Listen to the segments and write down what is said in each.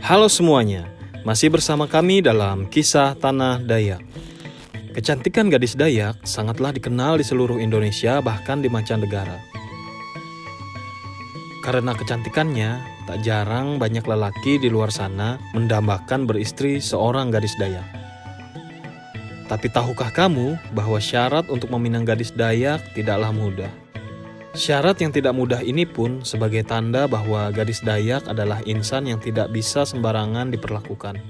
Halo semuanya, masih bersama kami dalam Kisah Tanah Dayak. Kecantikan gadis Dayak sangatlah dikenal di seluruh Indonesia, bahkan di mancanegara. Karena kecantikannya, tak jarang banyak lelaki di luar sana mendambakan beristri seorang gadis Dayak. Tapi tahukah kamu bahwa syarat untuk meminang gadis Dayak tidaklah mudah? Syarat yang tidak mudah ini pun sebagai tanda bahwa gadis Dayak adalah insan yang tidak bisa sembarangan diperlakukan.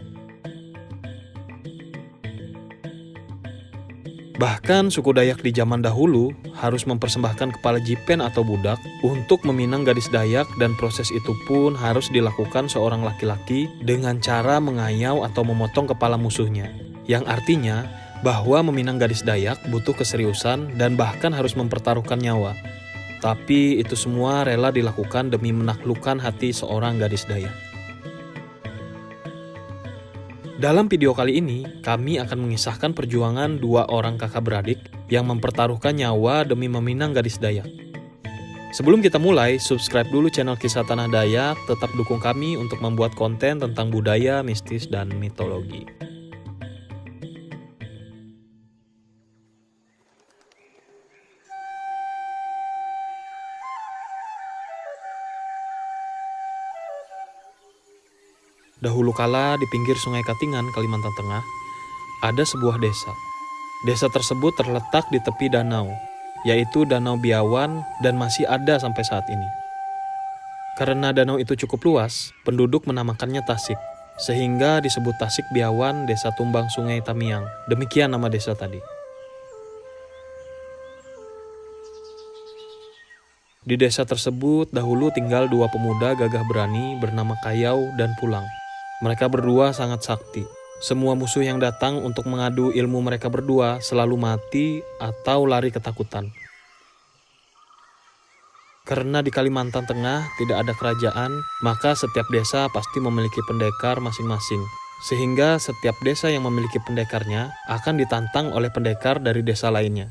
Bahkan suku Dayak di zaman dahulu harus mempersembahkan kepala jipen atau budak untuk meminang gadis Dayak, dan proses itu pun harus dilakukan seorang laki-laki dengan cara mengayau atau memotong kepala musuhnya. Yang artinya bahwa meminang gadis Dayak butuh keseriusan dan bahkan harus mempertaruhkan nyawa. Tapi itu semua rela dilakukan demi menaklukkan hati seorang gadis Dayak. Dalam video kali ini, kami akan mengisahkan perjuangan dua orang kakak beradik yang mempertaruhkan nyawa demi meminang gadis Dayak. Sebelum kita mulai, subscribe dulu channel Kisah Tanah Dayak, tetap dukung kami untuk membuat konten tentang budaya, mistis, dan mitologi. Dahulu kala di pinggir Sungai Katingan, Kalimantan Tengah, ada sebuah desa. Desa tersebut terletak di tepi danau, yaitu Danau Biawan, dan masih ada sampai saat ini. Karena danau itu cukup luas, penduduk menamakannya Tasik, sehingga disebut Tasik Biawan, Desa Tumbang Sungai Tamiang. Demikian nama desa tadi. Di desa tersebut dahulu tinggal dua pemuda gagah berani bernama Kayau dan Pulang. Mereka berdua sangat sakti. Semua musuh yang datang untuk mengadu ilmu mereka berdua selalu mati atau lari ketakutan. Karena di Kalimantan Tengah tidak ada kerajaan, maka setiap desa pasti memiliki pendekar masing-masing. Sehingga setiap desa yang memiliki pendekarnya akan ditantang oleh pendekar dari desa lainnya.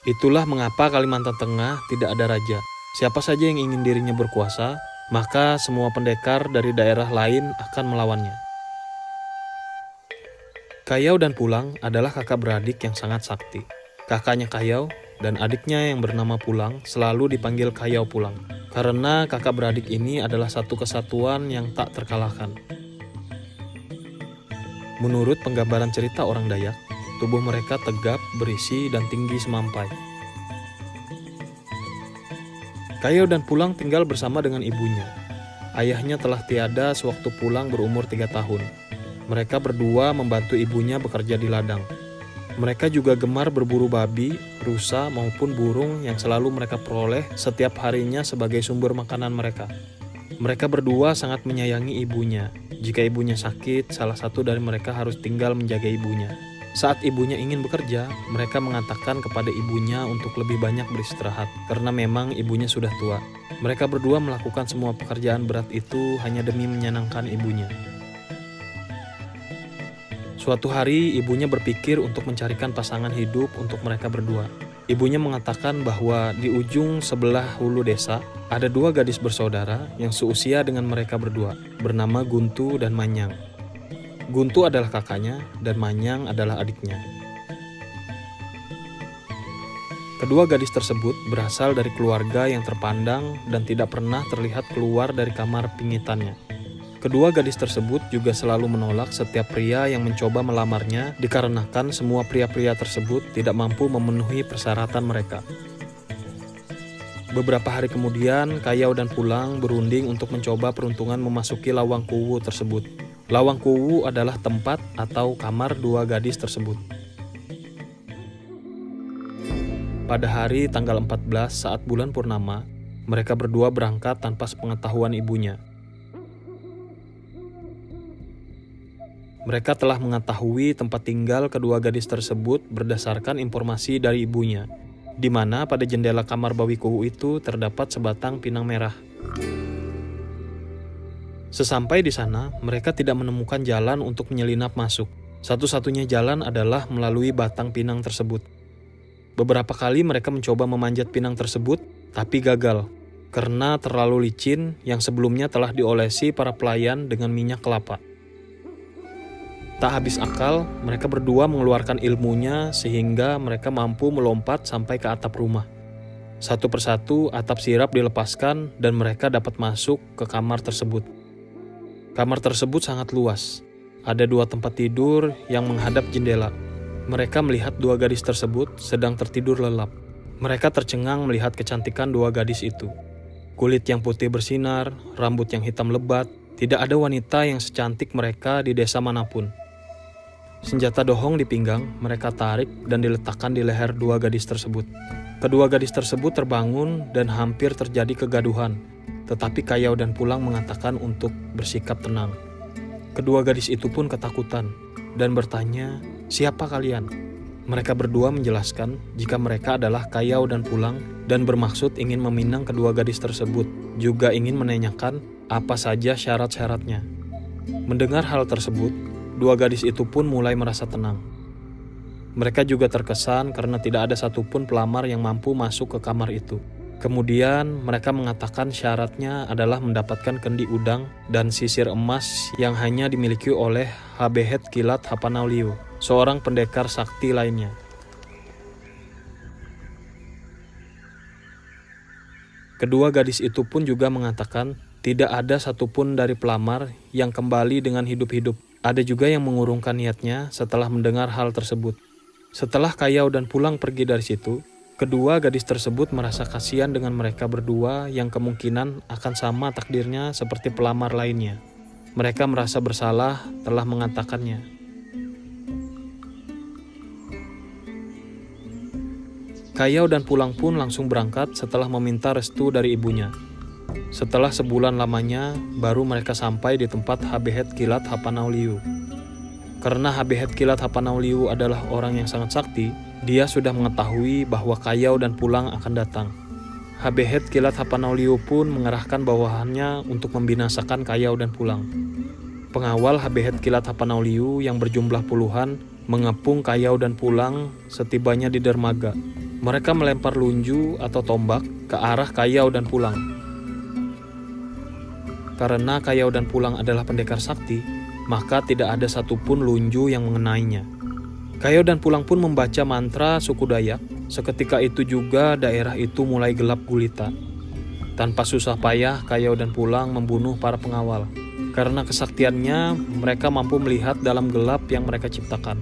Itulah mengapa Kalimantan Tengah tidak ada raja. Siapa saja yang ingin dirinya berkuasa, maka semua pendekar dari daerah lain akan melawannya. Kayau dan Pulang adalah kakak beradik yang sangat sakti. Kakaknya Kayau dan adiknya yang bernama Pulang selalu dipanggil Kayau Pulang, karena kakak beradik ini adalah satu kesatuan yang tak terkalahkan. Menurut penggambaran cerita orang Dayak, tubuh mereka tegap, berisi, dan tinggi semampai. Kayau dan Pulang tinggal bersama dengan ibunya. Ayahnya telah tiada sewaktu Pulang berumur 3 tahun. Mereka berdua membantu ibunya bekerja di ladang. Mereka juga gemar berburu babi, rusa, maupun burung yang selalu mereka peroleh setiap harinya sebagai sumber makanan mereka. Mereka berdua sangat menyayangi ibunya. Jika ibunya sakit, salah satu dari mereka harus tinggal menjaga ibunya. Saat ibunya ingin bekerja, mereka mengatakan kepada ibunya untuk lebih banyak beristirahat, karena memang ibunya sudah tua. Mereka berdua melakukan semua pekerjaan berat itu hanya demi menyenangkan ibunya. Suatu hari, ibunya berpikir untuk mencarikan pasangan hidup untuk mereka berdua. Ibunya mengatakan bahwa di ujung sebelah hulu desa, ada dua gadis bersaudara yang seusia dengan mereka berdua, bernama Guntu dan Manyang. Guntu adalah kakaknya dan Manyang adalah adiknya. Kedua gadis tersebut berasal dari keluarga yang terpandang dan tidak pernah terlihat keluar dari kamar pingitannya. Kedua gadis tersebut juga selalu menolak setiap pria yang mencoba melamarnya dikarenakan semua pria-pria tersebut tidak mampu memenuhi persyaratan mereka. Beberapa hari kemudian, Kayau dan Pulang berunding untuk mencoba peruntungan memasuki Lawang Kuwu tersebut. Lawang Kuwu adalah tempat atau kamar dua gadis tersebut. Pada hari tanggal 14 saat bulan purnama, mereka berdua berangkat tanpa sepengetahuan ibunya. Mereka telah mengetahui tempat tinggal kedua gadis tersebut berdasarkan informasi dari ibunya, di mana pada jendela kamar Bawi Kuwu itu terdapat sebatang pinang merah. Sesampai di sana, mereka tidak menemukan jalan untuk menyelinap masuk. Satu-satunya jalan adalah melalui batang pinang tersebut. Beberapa kali mereka mencoba memanjat pinang tersebut, tapi gagal. karena terlalu licin yang sebelumnya telah diolesi para pelayan dengan minyak kelapa. Tak habis akal, mereka berdua mengeluarkan ilmunya sehingga mereka mampu melompat sampai ke atap rumah. Satu persatu atap sirap dilepaskan dan mereka dapat masuk ke kamar tersebut. Kamar tersebut sangat luas. Ada 2 tempat tidur yang menghadap jendela. Mereka melihat 2 gadis tersebut sedang tertidur lelap. Mereka tercengang melihat kecantikan 2 gadis itu. Kulit yang putih bersinar, rambut yang hitam lebat. Tidak ada wanita yang secantik mereka di desa manapun. Senjata dohong di pinggang, mereka tarik dan diletakkan di leher 2 gadis tersebut. Kedua gadis tersebut terbangun dan hampir terjadi kegaduhan, tetapi Kayau dan Pulang mengatakan untuk bersikap tenang. Kedua gadis itu pun ketakutan dan bertanya, "Siapa kalian?" Mereka berdua menjelaskan jika mereka adalah Kayau dan Pulang dan bermaksud ingin meminang kedua gadis tersebut, juga ingin menanyakan apa saja syarat-syaratnya. Mendengar hal tersebut, 2 gadis itu pun mulai merasa tenang. Mereka juga terkesan karena tidak ada satupun pelamar yang mampu masuk ke kamar itu. Kemudian mereka mengatakan syaratnya adalah mendapatkan kendi udang dan sisir emas yang hanya dimiliki oleh Habehet Kilat Hapanauliu, seorang pendekar sakti lainnya. Kedua gadis itu pun juga mengatakan tidak ada satupun dari pelamar yang kembali dengan hidup-hidup. Ada juga yang mengurungkan niatnya setelah mendengar hal tersebut. Setelah Kayau dan Pulang pergi dari situ, kedua gadis tersebut merasa kasihan dengan mereka berdua yang kemungkinan akan sama takdirnya seperti pelamar lainnya. Mereka merasa bersalah telah mengatakannya. Kayau dan Pulang pun langsung berangkat setelah meminta restu dari ibunya. Setelah sebulan lamanya, baru mereka sampai di tempat Habehet Kilat Hapanauliu. Karena Habehet Kilat Hapanauliu adalah orang yang sangat sakti, dia sudah mengetahui bahwa Kayau dan Pulang akan datang. Habehet Kilat Hapanauliu pun mengerahkan bawahannya untuk membinasakan Kayau dan Pulang. Pengawal Habehet Kilat Hapanauliu yang berjumlah puluhan mengepung Kayau dan Pulang setibanya di dermaga. Mereka melempar lunju atau tombak ke arah Kayau dan Pulang. Karena Kayau dan Pulang adalah pendekar sakti, maka tidak ada satupun lunju yang mengenainya. Kayau dan Pulang pun membaca mantra suku Dayak. Seketika itu juga daerah itu mulai gelap gulita. Tanpa susah payah, Kayau dan Pulang membunuh para pengawal. Karena kesaktiannya, mereka mampu melihat dalam gelap yang mereka ciptakan.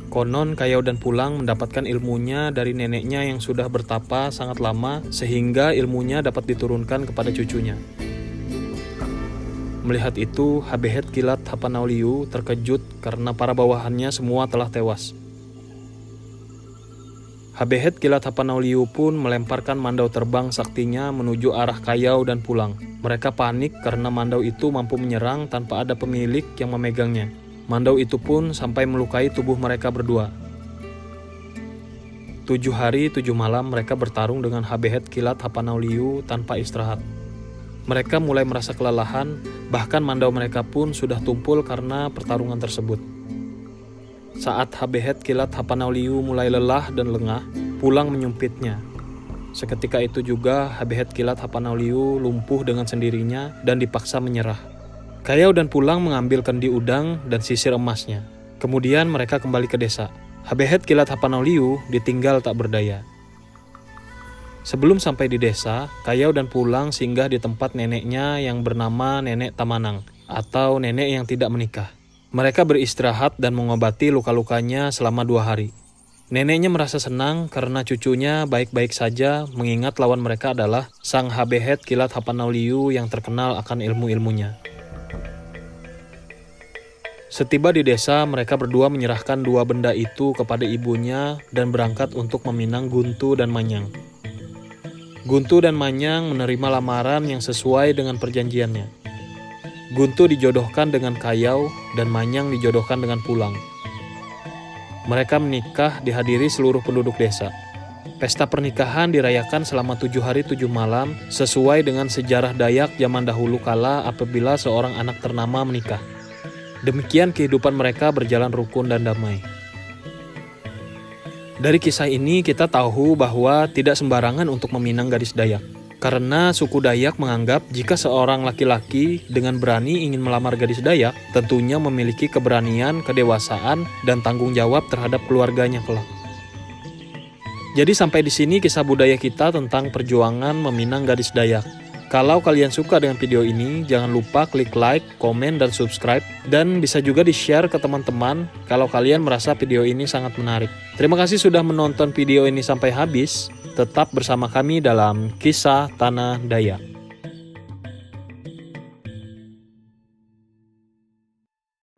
Konon Kayau dan Pulang mendapatkan ilmunya dari neneknya yang sudah bertapa sangat lama, sehingga ilmunya dapat diturunkan kepada cucunya. Melihat itu, Habehet Kilat Hapanauliu terkejut karena para bawahannya semua telah tewas. Habehet Kilat Hapanauliu pun melemparkan mandau terbang saktinya menuju arah Kayau dan Pulang. Mereka panik karena mandau itu mampu menyerang tanpa ada pemilik yang memegangnya. Mandau itu pun sampai melukai tubuh mereka berdua. 7 hari 7 malam mereka bertarung dengan Habehet Kilat Hapanauliu tanpa istirahat. Mereka mulai merasa kelelahan, bahkan mandau mereka pun sudah tumpul karena pertarungan tersebut. Saat Habehet Kilat Hapanauliu mulai lelah dan lengah, Pulang menyumpitnya. Seketika itu juga Habehet Kilat Hapanauliu lumpuh dengan sendirinya dan dipaksa menyerah. Kayau dan Pulang mengambil kendi udang dan sisir emasnya. Kemudian mereka kembali ke desa. Habehet Kilat Hapanauliu ditinggal tak berdaya. Sebelum sampai di desa, Kayau dan Pulang singgah di tempat neneknya yang bernama Nenek Tamanang, atau nenek yang tidak menikah. Mereka beristirahat dan mengobati luka-lukanya selama 2 hari. Neneknya merasa senang karena cucunya baik-baik saja, mengingat lawan mereka adalah sang Habehet Kilat Hapanauliu yang terkenal akan ilmu-ilmunya. Setiba di desa, mereka berdua menyerahkan 2 benda itu kepada ibunya dan berangkat untuk meminang Guntu dan Manyang. Guntu dan Manyang menerima lamaran yang sesuai dengan perjanjiannya. Guntu dijodohkan dengan Kayau dan Manyang dijodohkan dengan Pulang. Mereka menikah dihadiri seluruh penduduk desa. Pesta pernikahan dirayakan selama 7 hari 7 malam sesuai dengan sejarah Dayak zaman dahulu kala apabila seorang anak ternama menikah. Demikian kehidupan mereka berjalan rukun dan damai. Dari kisah ini kita tahu bahwa tidak sembarangan untuk meminang gadis Dayak. Karena suku Dayak menganggap jika seorang laki-laki dengan berani ingin melamar gadis Dayak, tentunya memiliki keberanian, kedewasaan, dan tanggung jawab terhadap keluarganya kelak. Jadi sampai di sini kisah budaya kita tentang perjuangan meminang gadis Dayak. Kalau kalian suka dengan video ini, jangan lupa klik like, komen, dan subscribe. Dan bisa juga di-share ke teman-teman kalau kalian merasa video ini sangat menarik. Terima kasih sudah menonton video ini sampai habis. Tetap bersama kami dalam Kisah Tanah Dayak.